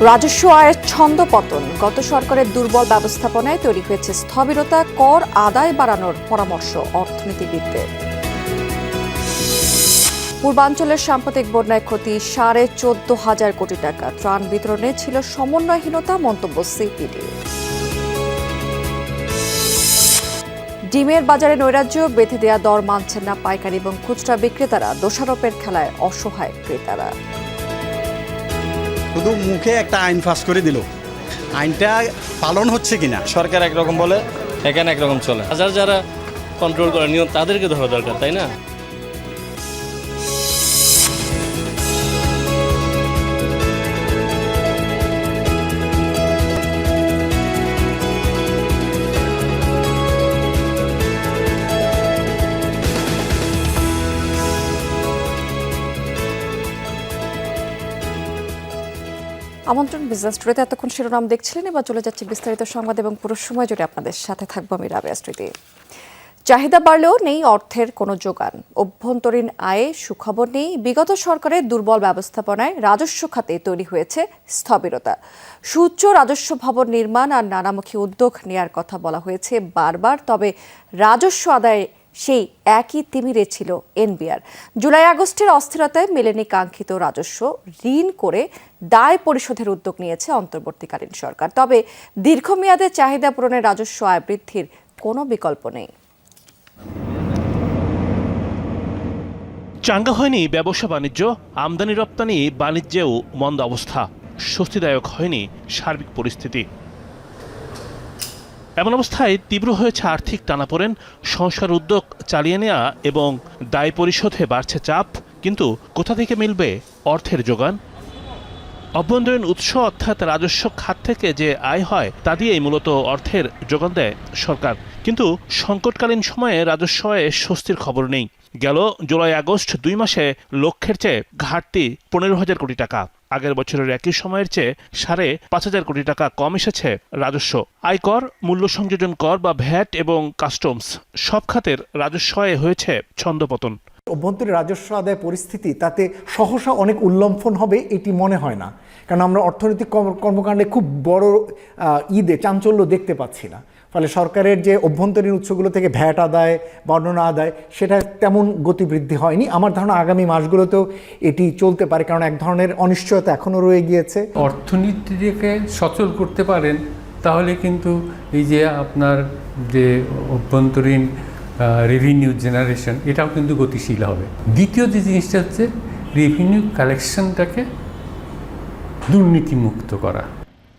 রাজস্ব আয়ের ছন্দপতন। গত সরকারের দুর্বল ব্যবস্থাপনায় তৈরি হয়েছে স্থবিরতা। কর আদায় বাড়ানোর পরামর্শ অর্থনীতিবিদদের। পূর্বাঞ্চলের সাম্প্রতিক বন্যায় ক্ষতি 14,500 কোটি টাকা। ত্রাণ বিতরণে ছিল সমন্বয়হীনতা, মন্তব্য সিপিডি। ডিমের বাজারে নৈরাজ্য, বেঁধে দেয়া দর মানছেন না পাইকারি এবং খুচরা বিক্রেতারা। দোষারোপের খেলায় অসহায় ক্রেতারা। শুধু মুখে একটা আইন পাস করে দিল, আইনটা পালন হচ্ছে কিনা। সরকার একরকম বলে, এখানে একরকম চলে। বাজার যারা কন্ট্রোল করে নিয়ম তাদেরকে ধরা দরকার, তাই না? আমন্ত্রণ বিজনেস টুডেতে এতক্ষণ শিরোনাম দেখছিলেন, এবার চলে যাচ্ছে বিস্তারিত সংবাদ এবং পুরো সময় জুড়ে আপনাদের সাথে থাকবো আমি রাবেয়া স্মৃতি। চাহিদা বাড়লেও নেই অর্থের কোনো যোগান। অভ্যন্তরীণ আয়ে সুখবর নেই। বিগত সরকারের দুর্বল ব্যবস্থাপনায় রাজস্ব খাতে তৈরি হয়েছে স্থবিরতা। সুউচ্চ রাজস্ব ভবন নির্মাণ আর নানামুখী উদ্যোগ নেয়ার কথা বলা হয়েছে বারবার, তবে রাজস্ব আদায়ে সেই একই তিমিরে ছিল এনবিআর। জুলাই আগস্টের অস্থিরতায় মেলেনি কাঙ্ক্ষিত রাজস্ব। ঋণ করে দায় পরিশোধের উদ্যোগ নিয়েছে অন্তর্বর্তীকালীন সরকার, তবে দীর্ঘমেয়াদে চাহিদা পূরণের রাজস্ব আয় বৃদ্ধির কোনো বিকল্প নেই। চাঙ্গা হয়নি ব্যবসা বাণিজ্য, আমদানি রপ্তানি বাণিজ্যেও মন্দা অবস্থা। স্বস্তিদায়ক হয়নি সার্বিক পরিস্থিতি। এমন অবস্থায় তীব্র হয়েছে আর্থিক টানাপোড়েন, সংস্কার উদ্যোগ চালিয়ে নেওয়া এবং দায় পরিশোধে বাড়ছে চাপ। কিন্তু কোথা থেকে মিলবে অর্থের যোগান? অভ্যন্তরীণ উৎস অর্থাৎ রাজস্ব খাত থেকে যে আয় হয় তা দিয়েই মূলত অর্থের যোগান দেয় সরকার। কিন্তু সংকটকালীন সময়ে রাজস্ব আয়ে স্বস্তির খবর নেই। গেল জুলাই আগস্ট 2 মাসে লক্ষ্যের চেয়ে ঘাটতি 15,000 কোটি টাকা। আগের বছরের একই সময়ের চেয়ে 5,500 কোটি টাকা কম এসেছে রাজস্ব। আয়কর, মূল্য সংযোজন কর বা ভ্যাট এবং কাস্টমস সব খাতের রাজস্ব আয়ে হয়েছে ছন্দপতন। অভ্যন্তরীণ রাজস্ব আদায় পরিস্থিতি তাতে সহসা অনেক উল্লম্ফন হবে এটি মনে হয় না, কারণ আমরা অর্থনৈতিক কর্মকাণ্ডে খুব বড় চাঞ্চল্য দেখতে পাচ্ছি না। ফলে সরকারের যে অভ্যন্তরীণ উৎসগুলো থেকে ভ্যাট আদায়, বর্ণনা আদায়, সেটা তেমন গতিবৃদ্ধি হয়নি। আমার ধারণা আগামী মাসগুলোতেও এটি চলতে পারে, কারণ এক ধরনের অনিশ্চয়তা এখনও রয়ে গিয়েছে। অর্থনীতিকে সচল করতে পারেন তাহলে কিন্তু এই যে আপনার যে অভ্যন্তরীণ রেভিনিউ জেনারেশন, এটাও কিন্তু গতিশীল হবে। দ্বিতীয় যে জিনিসটা হচ্ছে রেভিনিউ কালেকশনটাকে দুর্নীতিমুক্ত করা।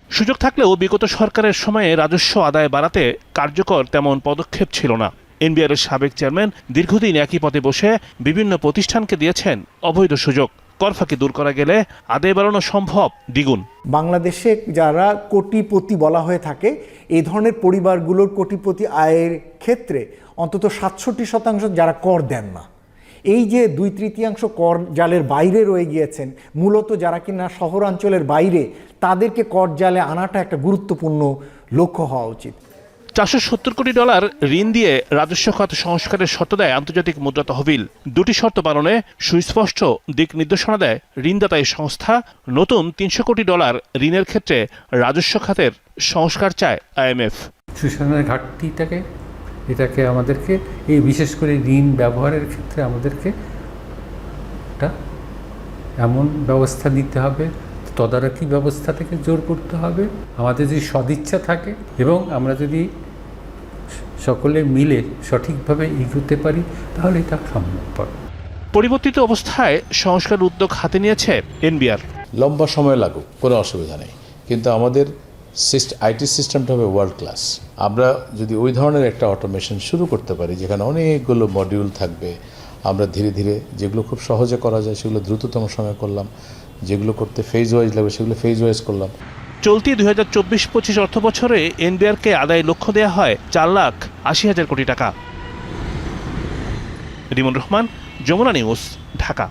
সুযোগ থাকলেও বিগত সরকারের সময়ে রাজস্ব আদায় বাড়াতে কার্যকর তেমন পদক্ষেপ ছিল না। এনবিআর এর সাবেক চেয়ারম্যান দীর্ঘদিন একই পদে বসে বিভিন্ন প্রতিষ্ঠানকে দিয়েছেন অবৈধ সুযোগ। করফাকি দূর করা গেলে আদায় বাড়ানো সম্ভব দ্বিগুণ। বাংলাদেশে যারা কোটিপতি বলা হয়ে থাকে, এই ধরনের পরিবারগুলোর কোটিপতি আয়ের ক্ষেত্রে অন্তত 67% যারা কর দেন না। এই যে 2/3 কর জালের বাইরে রয়ে গিয়েছেন, মূলত যারা কিনা শহরাঞ্চলের বাইরে, তাদেরকে কর জালে আনাটা একটা গুরুত্বপূর্ণ লক্ষ্য হওয়া উচিত। $470 কোটি ঋণ দিয়ে রাজস্ব খাত সংস্কারের শর্ত দেয় আন্তর্জাতিক মুদ্রা তহবিল। 2টি শর্ত পালনে সুস্পষ্ট দিক নির্দেশনা দেয় ঋণদাতা এই সংস্থা। নতুন $300 কোটি ঋণের ক্ষেত্রে রাজস্ব খাতের সংস্কার চায় IMF। সুশাসনের ঘাটতিটাকে এটাকে আমাদেরকে এই বিশেষ করে ঋণ ব্যবহারের ক্ষেত্রে আমাদেরকে একটা এমন ব্যবস্থা নিতে হবে, তদারকি ব্যবস্থা থেকে জোর করতে হবে। আমাদের যদি সদিচ্ছা থাকে এবং আমরা যদি সকলে মিলে সঠিকভাবে এগোতে পারি তাহলে এটা সম্ভব। পরিবর্তিত অবস্থায় সংস্কার উদ্যোগ হাতে নিয়েছে এনবিআর। লম্বা সময় লাগুক, কোনো অসুবিধা নেই, কিন্তু আমাদের আইটি সিস্টেমটা হবে ওয়ার্ল্ড ক্লাস। আমরা যদি ওই ধরনের একটা অটোমেশন শুরু করতে পারি যেখানে অনেকগুলো মডিউল থাকবে, আমরা ধীরে ধীরে যেগুলো খুব সহজে করা যায় সেগুলো দ্রুততম সময়ে করলাম, যেগুলো করতে ফেজ ওয়াইজ লাগবে সেগুলো ফেজ ওয়াইজ করলাম। চলতি 2024-25 অর্থ বছরে এনবিআরকে আদায় লক্ষ্য দেওয়া হয় 4,80,000 কোটি টাকা। রিমন রহমান, যমুনা নিউজ, ঢাকা।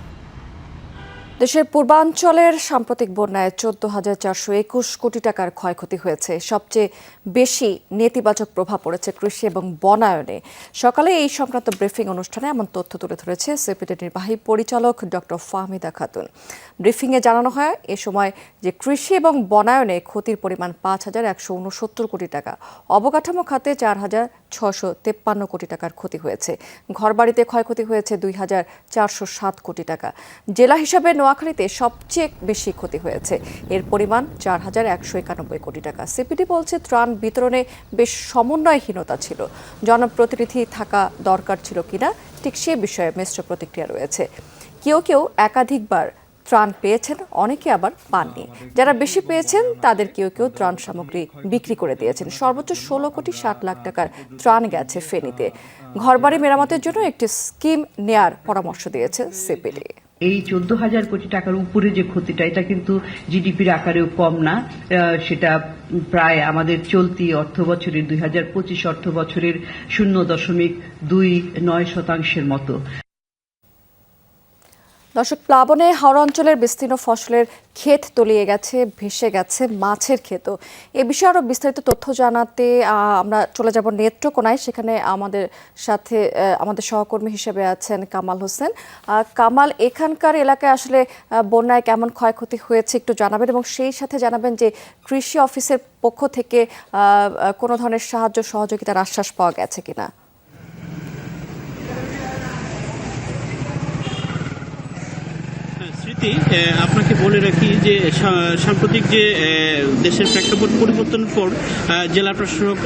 দেশের পূর্বাঞ্চলের সাম্প্রতিক বন্যায় 14,421 কোটি টাকার ক্ষয়ক্ষতি হয়েছে। সবচেয়ে বেশি নেতিবাচক প্রভাব পড়েছে কৃষি এবং বনায়নে। সকালে এই সংক্রান্ত ব্রিফিং অনুষ্ঠানে এমন তথ্য তুলে ধরেছে সিপিডির নির্বাহী পরিচালক ডক্টর ফাহমিদা খাতুন। ব্রিফিংয়ে জানানো হয় এ সময় যে কৃষি এবং বনায়নে ক্ষতির পরিমাণ 5,169 কোটি টাকা, অবকাঠামো খাতে 4,653 কোটি টাকার ক্ষতি হয়েছে, ঘরবাড়িতে ক্ষয়ক্ষতি হয়েছে 2,407 কোটি টাকা। জেলা হিসাবে নোয়াখালীতে সবচেয়ে বেশি ক্ষতি হয়েছে, এর পরিমাণ 4,191 কোটি টাকা। সিপিডি বলছে ত্রাণ বিতরণে বেশ সমন্বয়হীনতা ছিল, জনপ্রতিনিধি থাকা দরকার ছিল কিনা ঠিক সে বিষয়ে মিশ্র প্রতিক্রিয়া রয়েছে। কেউ কেউ একাধিকবার ত্রাণ পেয়েছেন, অনেকে আবার পাননি। যারা বেশি পেয়েছেন তাদের কেউ কেউ ত্রাণ সামগ্রী বিক্রি করে দিয়েছেন। সর্বোচ্চ 16 কোটি 60 লাখ টাকার ত্রাণ গেছে ফেনীতে। ঘরবাড়ি মেরামতের জন্য একটি স্কিম নেয়ার পরামর্শ দিয়েছে সিপিডি। এই 14,000 কোটি টাকার উপরে যে ক্ষতিটা, এটা কিন্তু জিডিপির আকারেও কম না। সেটা প্রায় আমাদের চলতি অর্থ বছরের 2025 অর্থ বছরের 0.29% মতো। দর্শক, প্লাবনে হাওড়া অঞ্চলের বিস্তীর্ণ ফসলের ক্ষেত তলিয়ে গেছে, ভেসে গেছে মাছের ক্ষেতও। এ বিষয়ে আরও বিস্তারিত তথ্য জানাতে আমরা চলে যাব নেত্রকোনায়। সেখানে আমাদের সাথে আমাদের সহকর্মী হিসেবে আছেন কামাল হোসেন। কামাল, এখানকার এলাকায় আসলে বন্যায় কেমন ক্ষয়ক্ষতি হয়েছে একটু জানাবেন, এবং সেই সাথে জানাবেন যে কৃষি অফিসের পক্ষ থেকে কোনো ধরনের সাহায্য সহযোগিতার আশ্বাস পাওয়া গেছে কিনা। আপনাকে বলে রাখি যে সাম্প্রতিক যে দেশের প্রেক্ষাপট পরিবর্তনের পর জেলা প্রশাসক,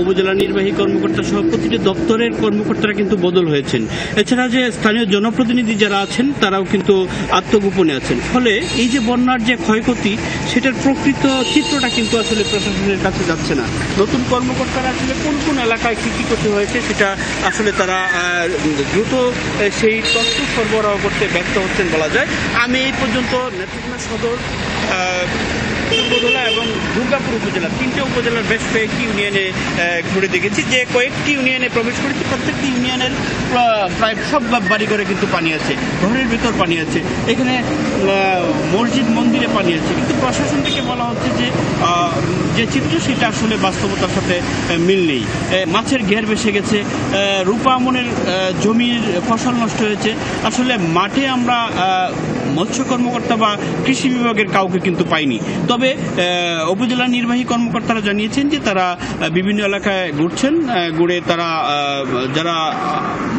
উপজেলা নির্বাহী কর্মকর্তা সহ প্রতিটি দপ্তরের কর্মকর্তারা কিন্তু বদল হয়েছেন। এছাড়া যে স্থানীয় জনপ্রতিনিধি যারা আছেন তারাও কিন্তু আত্মগোপনে আছেন। ফলে এই যে বন্যার যে ক্ষয়ক্ষতি, সেটার প্রকৃত চিত্রটা কিন্তু আসলে প্রশাসনের কাছে যাচ্ছে না। নতুন কর্মকর্তারা আসলে কোন কোন এলাকায় কী কী ক্ষতি হয়েছে সেটা আসলে তারা দ্রুত সেই তথ্য সরবরাহ করতে ব্যর্থ হচ্ছেন বলা যায়। আমি এই পর্যন্ত নেত্রকোনা সদর, উপজেলা এবং দুর্গাপুর উপজেলা, 3টে উপজেলার বেশ কয়েকটি ইউনিয়নে ঘুরে দেখেছি। যে কয়েকটি ইউনিয়নে প্রবেশ করেছি, প্রত্যেকটি ইউনিয়নের প্রায় সব বাড়িঘরে কিন্তু পানি আছে, ঘরের ভিতর পানি আছে, এখানে মসজিদ মন্দিরে পানি আছে। কিন্তু প্রশাসন থেকে বলা হচ্ছে যে চিত্র, সেটা আসলে বাস্তবতার সাথে মিল নেই। মাছের ঘের ভেসে গেছে, রূপা আমনের জমির ফসল নষ্ট হয়েছে। আসলে মাঠে আমরা মৎস্য কর্মকর্তা বা কৃষি বিভাগের কাউকে কিন্তু পাইনি। তবে উপজেলা নির্বাহী কর্মকর্তারা জানিয়েছেন যে তারা বিভিন্ন এলাকায় ঘুরছেন, ঘুরে তারা যারা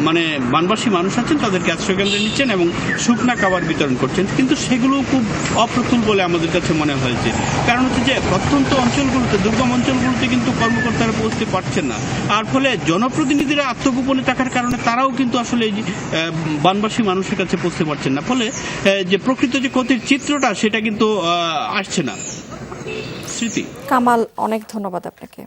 মানে বানবাসী মানুষ আছেন তাদেরকে আশ্রয়কেন্দ্রে নিচ্ছেন এবং শুকনা খাবার বিতরণ করছেন। কিন্তু সেগুলো খুব অপ্রতুল বলে আমাদের কাছে মনে হয়েছে। কারণ হচ্ছে যে প্রত্যন্ত অঞ্চলগুলোতে, দুর্গম অঞ্চলগুলোতে কিন্তু কর্মকর্তারা পৌঁছতে পারছেন না। আর ফলে জনপ্রতিনিধিরা আত্মগোপনে থাকার কারণে তারাও কিন্তু আসলে বানবাসী মানুষের কাছে পৌঁছতে পারছেন না। ফলে যে প্রকৃত যে ক্ষতির চিত্রটা, সেটা কিন্তু আসছে না। স্মৃতি। কামাল, অনেক ধন্যবাদ আপনাকে।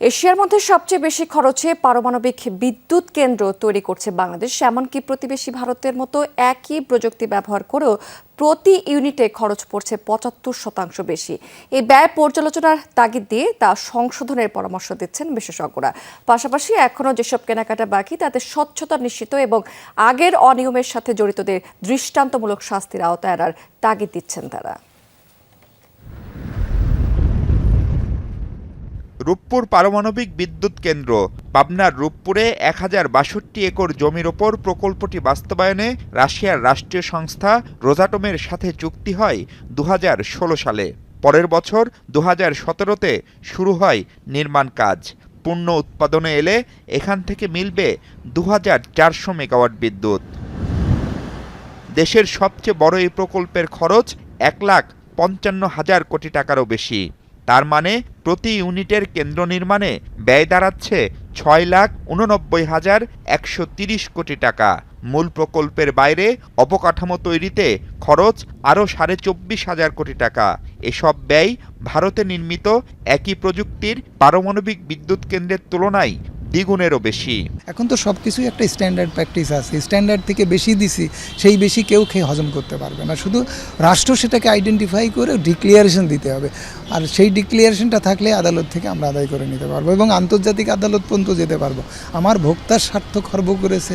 এশিয়ার মধ্যে সবচেয়ে বেশি খরচে পারমাণবিক বিদ্যুৎ কেন্দ্র তৈরি করছে বাংলাদেশ। এমনকি প্রতিবেশী ভারতের মতো একই প্রযুক্তি ব্যবহার করেও প্রতি ইউনিটে খরচ পড়ছে 75% বেশি। এই ব্যয় পর্যালোচনার তাগিদ দিয়ে তা সংশোধনের পরামর্শ দিচ্ছেন বিশেষজ্ঞরা। পাশাপাশি এখনও যেসব কেনাকাটা বাকি তাতে স্বচ্ছতা নিশ্চিত এবং আগের অনিয়মের সাথে জড়িতদের দৃষ্টান্তমূলক শাস্তির আওতায় আনার তাগিদ দিচ্ছেন তারা। রূপপুর পারমাণবিক বিদ্যুৎ কেন্দ্র। পাবনার রূপপুরে 1062 একর জমির ওপর প্রকল্পটি বাস্তবায়নে রাশিয়ার রাষ্ট্রীয় সংস্থা রোজাটমের সাথে চুক্তি হয় 2016 সালে। পরের বছর 2017-তে শুরু হয় নির্মাণ কাজ। পূর্ণ উৎপাদনে এলে এখান থেকে মিলবে 2400 মেগাওয়াট বিদ্যুৎ। দেশের সবচেয়ে বড় এই প্রকল্পের খরচ 1,55,000 কোটি টাকারও বেশি। তার মানে প্রতি ইউনিটের কেন্দ্র নির্মাণে ব্যয় দাঁড়াচ্ছে 6,89,130 কোটি টাকা। মূল প্রকল্পের বাইরে অবকাঠামো তৈরিতে খরচ আরও 24,500 কোটি টাকা। এসব ব্যয় ভারতে নির্মিত একই প্রযুক্তির পারমাণবিক বিদ্যুৎ কেন্দ্রের তুলনায় দ্বিগুণেরও বেশি। এখন তো সব কিছুই একটা স্ট্যান্ডার্ড প্র্যাকটিস আছে, স্ট্যান্ডার্ড থেকে বেশি দিছি, সেই বেশি কেউ খেয়ে হজম করতে পারবে না। শুধু রাষ্ট্র সেটাকে আইডেন্টিফাই করে ডিক্লিয়ারেশন দিতে হবে, আর সেই ডিক্লিয়ারেশনটা থাকলে আদালত থেকে আমরা আদায় করে নিতে পারবো এবং আন্তর্জাতিক আদালত পর্যন্ত যেতে পারবো। আমার ভোক্তার স্বার্থ খর্ব করেছে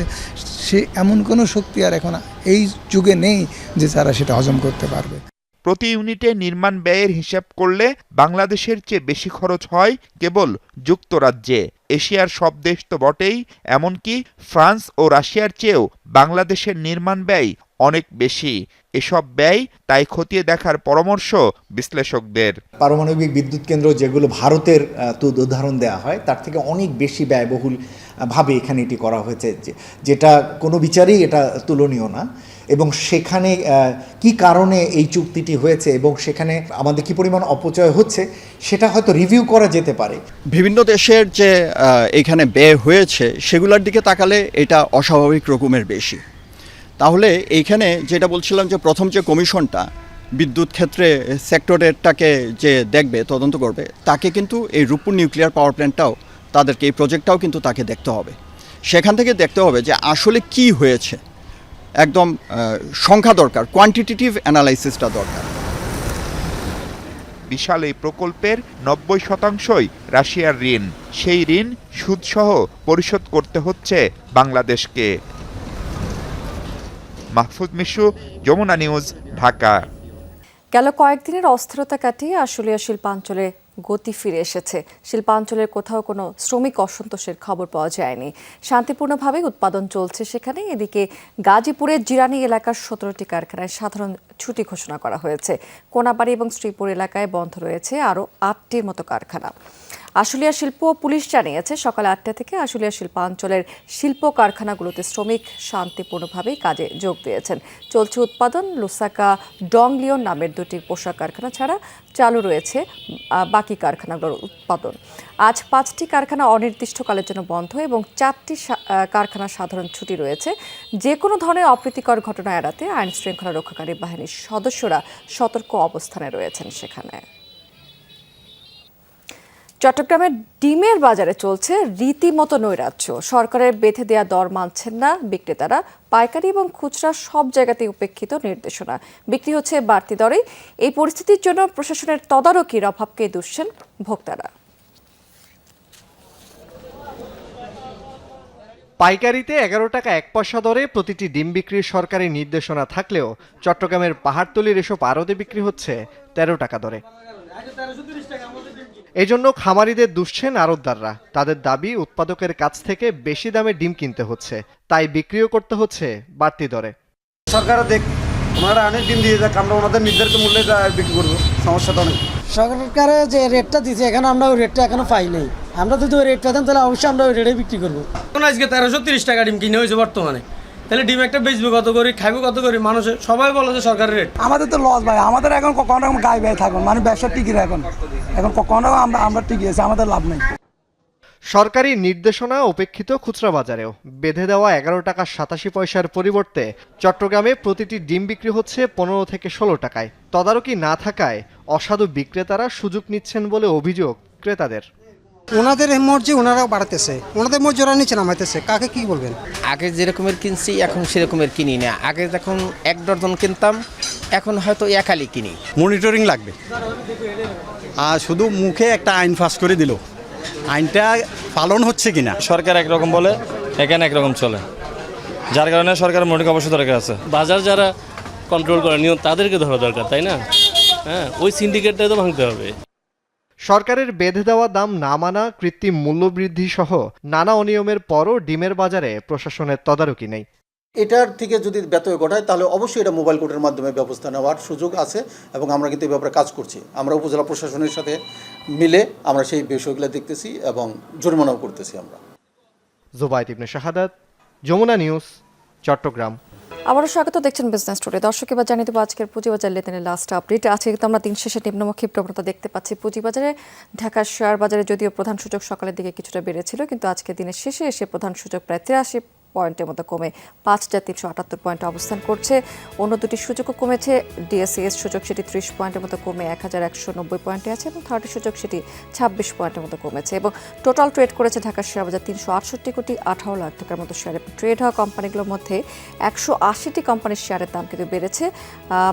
সে এমন কোনো শক্তি আর এখন এই যুগে নেই যে যারা সেটা হজম করতে পারবে। প্রতি ইউনিটে নির্মাণ ব্যয়ের হিসাব করলে বাংলাদেশের চেয়ে বেশি খরচ হয় কেবল যুক্তরাজ্যে। এশিয়ার সব দেশ তো বটেই, এমনকি ফ্রান্স ও রাশিয়ার চেয়েও বাংলাদেশের নির্মাণ ব্যয় অনেক বেশি। এসব ব্যয় তাই খতিয়ে দেখার পরামর্শ বিশ্লেষকদের। পারমাণবিক বিদ্যুৎ কেন্দ্র যেগুলো ভারতের উদাহরণ দেওয়া হয় তার থেকে অনেক বেশি ব্যয়বহুল ভাবে এখানে এটি করা হয়েছে, যেটা কোনো বিচারেই এটা তুলনীয় না। এবং সেখানে কি কারণে এই চুক্তিটি হয়েছে এবং সেখানে আমাদের কি পরিমাণ অপচয় হচ্ছে সেটা হয়তো রিভিউ করা যেতে পারে। বিভিন্ন দেশের যে এখানে ব্যয় হয়েছে সেগুলোর দিকে তাকালে এটা অস্বাভাবিক রকমের বেশি। তাহলে এইখানে যেটা বলছিলাম যে প্রথম যে কমিশনটা বিদ্যুৎ ক্ষেত্রে সেক্টরেরটাকে যে দেখবে, তদন্ত করবে, তাকে কিন্তু এই রূপপুর নিউক্লিয়ার পাওয়ার প্ল্যান্টটাও তাদেরকে এই প্রজেক্টটাও কিন্তু তাকে দেখতে হবে। সেখান থেকে দেখতে হবে যে আসলে কি হয়েছে, একদম সংখ্যা দরকার, কোয়ান্টিটেটিভ অ্যানালাইসিসটা দরকার। বিশাল এই প্রকল্পের 90% রাশিয়ার ঋণ। সেই ঋণ সুদসহ পরিশোধ করতে হচ্ছে বাংলাদেশকে। মাহফুজ মিশু, যমুনা নিউজ, ঢাকা। গেল কয়েকদিনের অস্থিরতা কাটিয়ে আশুলিয়া শিল্পাঞ্চলে গতি ফিরে এসেছে। শিল্পাঞ্চলের কোথাও কোনো শ্রমিক অসন্তোষের খবর পাওয়া যায়নি। শান্তিপূর্ণভাবে উৎপাদন চলছে সেখানে। এদিকে গাজীপুরের জিরানি এলাকার 17টি কারখানায় সাধারণ ছুটি ঘোষণা করা হয়েছে। কোনাবাড়ি এবং শ্রীপুর এলাকায় বন্ধ রয়েছে আরও 8টির মতো কারখানা। আশুলিয়া শিল্প পুলিশ জানিয়েছে সকাল 8টা থেকে আশুলিয়া শিল্পাঞ্চলের শিল্প কারখানাগুলোতে শ্রমিক শান্তিপূর্ণভাবেই কাজে যোগ দিয়েছেন। চলছে উৎপাদন। লুসাকা ডংলিয়ন নামের 2টি পোশাক কারখানা ছাড়া চালু রয়েছে বাকি কারখানাগুলোর উৎপাদন। আজ 5টি কারখানা অনির্দিষ্টকালের জন্য বন্ধ এবং 4টি কারখানা সাধারণ ছুটি রয়েছে। যে কোনো ধরনের অপ্রীতিকর ঘটনা এড়াতে আইন শৃঙ্খলা রক্ষাকারী বাহিনীর সদস্যরা সতর্ক অবস্থানে রয়েছেন সেখানে। চট্টগ্রামের ডিমের বাজারে চলছে রীতিমতো নৈরাজ্য। সরকারের বেঁধে দেয়া দর মানছেন না বিক্রেতারা। পাইকারি এবং খুচরা সব জায়গাতেই উপেক্ষিত নির্দেশনা, বিক্রি হচ্ছে বাড়তি দরে। এই পরিস্থিতির জন্য প্রশাসনের তদারকির অভাবকে দুষছেন ভোক্তারা। পাইকারিতে 11 টাকা 1 পয়সা দরে প্রতিটি ডিম বিক্রির সরকারি নির্দেশনা থাকলেও চট্টগ্রামের পাহাড়তলির এসব আড়তে বিক্রি হচ্ছে 13 টাকা দরে। এজন্য খামারিদের দুষছেন আড়তদাররা। তাদের দাবি উৎপাদকের কাছ থেকে বেশি দামে ডিম কিনতে হচ্ছে, তাই বিক্রিও করতে হচ্ছে বাড়তি দরে। সরকার দেখ, ওনারা অনেক ডিম দিয়ে দেখ, আমরা ওনাদের নির্ধারিত মূল্যে বিক্রি করবো, সমস্যাটা অনেক। সরকারে যে রেটটা দিচ্ছে এখানে আমরা ওই রেটটা এখনো পাই নাই। আমরা যদি ওই রেট পেতাম তাহলে অবশ্যই আমরা ওই রেটে বিক্রি করবো। এখন আজকে 1330 টাকা ডিম কিনে হয়েছে বর্তমানে, তাহলে ডিম একটা বেচবো কত করে, খাইবো কত করে? মানুষের সবাই বলে যে সরকারের রেট। আমাদের তো লস ভাই, আমাদের এখন কখনো রকম গায়ে ব্যয় থাকুন, মানে ব্যবসা টিকি এখন কখনো আমরা টিকি আছে, আমাদের লাভ নেই। সরকারি নির্দেশনা উপেক্ষিত খুচরা বাজারেও বেঁধে দেওয়া 11 টাকা 87 পয়সার পরিবর্তে চট্টগ্রামে প্রতিটি ডিম বিক্রি হচ্ছে 15 থেকে 16 টাকায়। তদারকি না থাকায় অসাধু বিক্রেতারা সুযোগ নিচ্ছেন বলে অভিযোগ ক্রেতাদের। ওনাদের মর্জি ওনারাও বাড়াতেছে, ওনাদের মর্জি ওরা নিচে নামাইতেছে। কাকে কি বলবেন? আগে যেরকমের কিনছি এখন সেরকমের কিনি না। আগে যখন 1 ডজন কিনতাম এখন হয়তো 1 আলি কিনি। মনিটরিং লাগবে। আর শুধু মুখে একটা আইন পাস করে দিল, আইনটা পালন হচ্ছে কিনা। সরকার একরকম বলে, এখানে একরকম চলে, যার কারণে সরকারের মনিটরিং অবশ্যই দরকার আছে। বাজার যারা কন্ট্রোল করে নিয়ম তাদেরকে ধরা দরকার, তাই না? হ্যাঁ, ওই সিন্ডিকেটটাই তো ভাঙতে হবে। সরকারের বেঁধে দেওয়া দাম না মানা, কৃত্রিম মূল্যবৃদ্ধি সহ নানা অনিয়মের পরও ডিমের বাজারে প্রশাসনের তদারকি নেই। এটার থেকে যদি ব্যত্যয় ঘটায় তাহলে অবশ্যই এটা মোবাইল কোর্টের মাধ্যমে ব্যবস্থা নেওয়ার সুযোগ আছে এবং আমরা কিন্তু এই ব্যাপারে কাজ করছি। আমরা উপজেলা প্রশাসনের সাথে মিলে আমরা সেই বিষয়গুলো দেখতেছি এবং জরিমানাও করতেছি। আমরা জুবাইদ ইবনে শাহাদাত, যমুনা নিউজ, চট্টগ্রাম। আবারও স্বাগত, দেখছেন বিজনেস টুডে। দর্শক, এবার জানিয়ে দেবো আজকের পুঁজিবাজার লেনদেনের লাস্ট আপডেট। আজকে কিন্তু আমরা দিন শেষে নিম্নমুখী প্রবণতা দেখতে পাচ্ছি পুঁজিবাজারে। ঢাকার শেয়ার বাজারে যদিও প্রধান সূচক সকালের দিকে কিছুটা বেড়েছিল, কিন্তু আজকে দিনের শেষে এসে প্রধান সূচক প্রায় পয়েন্টের মতো কমে 5,378 পয়েন্টে অবস্থান করছে। অন্য দুটি সূচকও কমেছে। ডিএসইএস সূচক সেটি 30 পয়েন্টের মতো কমে 1,190 পয়েন্টে আছে এবং 30 সূচক সেটি 26 পয়েন্টের মতো কমেছে এবং টোটাল ট্রেড করেছে ঢাকার শেয়ার বাজার 368 কোটি 18 লাখ টাকার মতো শেয়ারে। ট্রেড হওয়া কোম্পানিগুলোর মধ্যে 180টি কোম্পানির শেয়ারের দাম কিন্তু বেড়েছে,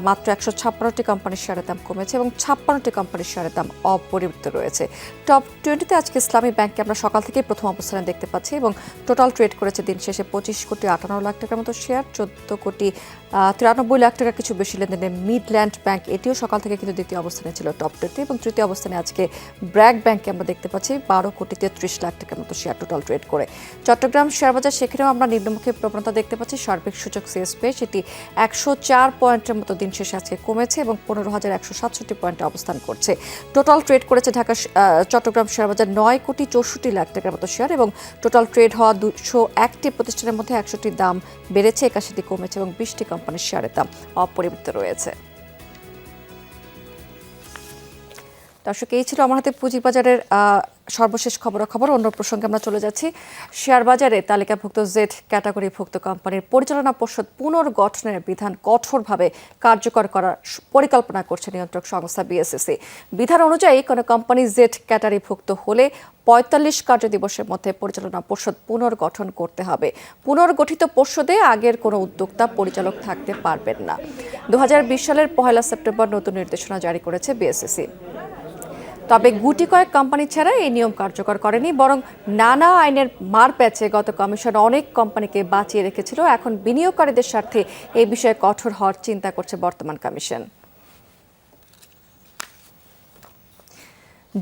মাত্র 156টি কোম্পানির শেয়ারের দাম কমেছে এবং 56টি কোম্পানির শেয়ারের দাম অপরিবর্তিত রয়েছে। টপ 20তে আজকে ইসলামী ব্যাংককে আমরা সকাল থেকে প্রথম অবস্থানে দেখতে পাচ্ছি এবং টোটাল ট্রেড করেছে দিন শেষে 25 কোটি 58 লাখ টাকার মতো শেয়ার। 14 কোটি 93 লাখ টাকা কিছু বেশি লেনদেনে মিডল্যান্ড ব্যাংক, এটিও সকাল থেকে কিন্তু দ্বিতীয় অবস্থানে ছিল টপ 20 এবং তৃতীয় অবস্থানে আজকে ব্র্যাক ব্যাংককে আমরা দেখতে পাচ্ছি 12 কোটি 33 লাখ টাকার মতো শেয়ার টোটাল ট্রেড করে। চট্টগ্রাম শেয়ার বাজার সেখানেও আমরা নিম্নমুখী প্রবণতা দেখতে পাচ্ছি। সার্বিক সূচক সিএসপি সেটি 104 পয়েন্টের মতো দিন শেষে আজকে কমেছে এবং 15,167 পয়েন্টে অবস্থান করছে। টোটাল ট্রেড করেছে চট্টগ্রাম শেয়ার বাজার 9 কোটি 64 লাখ টাকার মতো শেয়ার এবং টোটাল ট্রেড হওয়া 201টি প্রতিষ্ঠানের মধ্যে 100টি দাম বেড়েছে, 81টি কমেছে এবং 20টি কোম্পানির শেয়ারের দাম অপরিবর্তিত রয়েছে। দর্শক, এই ছিল আমার হাতে পুঁজিবাজারের সর্বশেষ খবরাখবর। অন্য প্রসঙ্গে আমরা চলে যাচ্ছি। শেয়ার বাজারে তালিকাভুক্ত জেড ক্যাটাগরিভুক্ত কোম্পানির পরিচালনা পর্ষদ পুনর্গঠনের বিধান কঠোরভাবে কার্যকর করার পরিকল্পনা করছে নিয়ন্ত্রক সংস্থা বিএসইসি। বিধান অনুযায়ী কোনো কোম্পানি জেড ক্যাটাগরিভুক্ত হলে 45 কার্যদিবসের মধ্যে পরিচালনা পর্ষদ পুনর্গঠন করতে হবে। পুনর্গঠিত পর্ষদে আগের কোনো উদ্যোক্তা পরিচালক থাকতে পারবেন না। 2020 সালের 1 সেপ্টেম্বর নতুন নির্দেশনা জারি করেছে বিএসইসি। তবে গুটি কয়েক কোম্পানি ছাড়া এই নিয়ম কার্যকর করেনি, বরং নানা আইনের মারপ্যাচে গত কমিশন অনেক কোম্পানিকে বাঁচিয়ে রেখেছিল। এখন বিনিয়োগকারীদের স্বার্থে এই বিষয়ে কঠোর হওয়ার চিন্তা করছে বর্তমান কমিশন।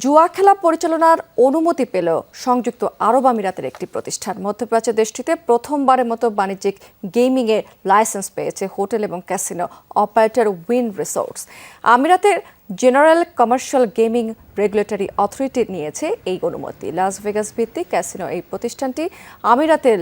জুয়া খেলা পরিচালনার অনুমতি পেল সংযুক্ত আরব আমিরাতের একটি প্রতিষ্ঠান। মধ্যপ্রাচ্যের দেশটিতে প্রথমবারের মতো বাণিজ্যিক গেমিংয়ের লাইসেন্স পেয়েছে হোটেল এবং ক্যাসিনো অপারেটর উইন রিসোর্টস। আমিরাতের general commercial gaming regulatory authority নিয়েছে এই অনুমতি। লাস ভেগাস ভিত্তিক ক্যাসিনো এই প্রতিষ্ঠানটি আমিরাতের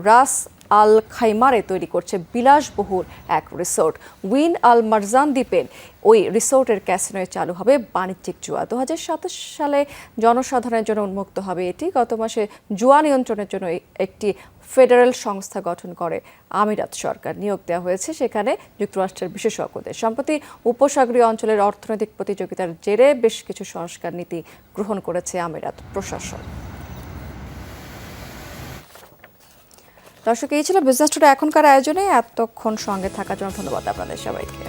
রাস আল খাইমারে তৈরি করছে বিলাসবহুল এক রিসোর্ট। উইন আল মারজান দ্বীপের ওই রিসোর্টের ক্যাসিনোয় চালু হবে বাণিজ্যিক জুয়া। 2027 সালে জনসাধারণের জন্য উন্মুক্ত হবে এটি। গত মাসে জুয়া নিয়ন্ত্রণের জন্য একটি ফেডারেল সংস্থা গঠন করে আমিরাত সরকার। নিয়োগ দেওয়া হয়েছে সেখানে যুক্তরাষ্ট্রের বিশেষজ্ঞদের। সম্প্রতি উপসাগরীয় অঞ্চলের অর্থনৈতিক প্রতিযোগিতার জেরে বেশ কিছু সংস্কার নীতি গ্রহণ করেছে আমিরাত প্রশাসন। দর্শক, এই ছিল বিজনেস টুডে এখনকার আয়োজনে। এতক্ষণ সঙ্গে থাকার জন্য ধন্যবাদ আপনাদের সবাইকে।